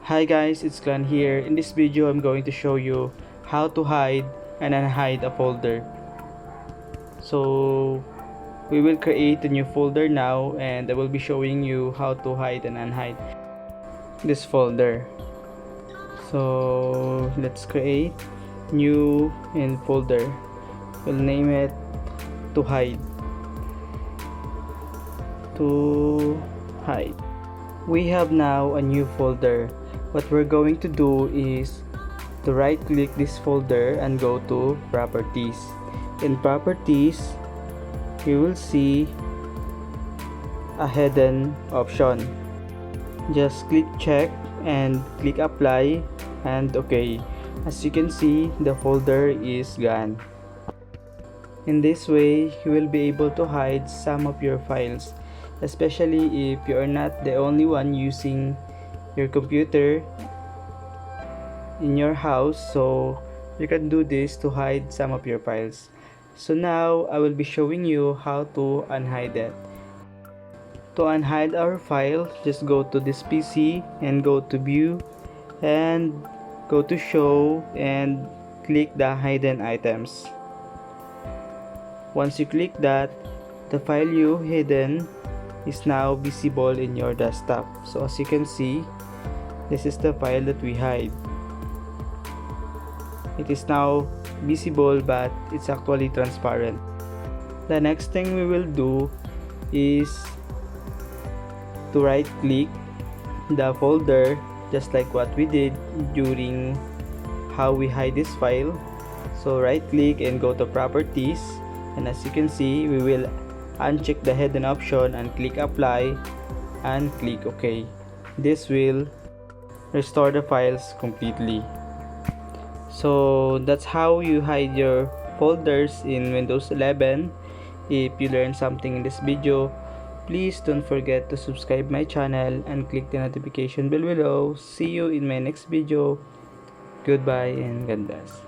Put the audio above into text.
Hi guys, it's Glenn here. In this video, I'm going to show you how to hide and unhide a folder. So, we will create a new folder now and I will be showing you how to hide and unhide this folder. So, let's create new in folder. We'll name it to hide. To hide. We have now a new folder. What we're going to do is to right click this folder and go to properties. In properties, you will see a hidden option. Just click check and click apply and OK. As you can see, the folder is gone. In this way, you will be able to hide some of your files, especially if you are not the only one using your computer in your house, so you can do this to hide some of your files. So now I will be showing you how to unhide it. To unhide our file, just go to this PC and go to view and go to show and click the hidden items. Once you click that, the file you hidden is now visible in your desktop. So as you can see, this is the file that we hide. It is now visible but it's actually transparent. The next thing we will do is to right click the folder just like what we did during how we hide this file. So right click and go to properties, and as you can see, we will uncheck the hidden option and click apply and click OK. This will restore the files completely. So that's how you hide your folders in Windows 11. If you learned something in this video, please don't forget to subscribe my channel and click the notification bell below. See you in my next video. Goodbye and God bless.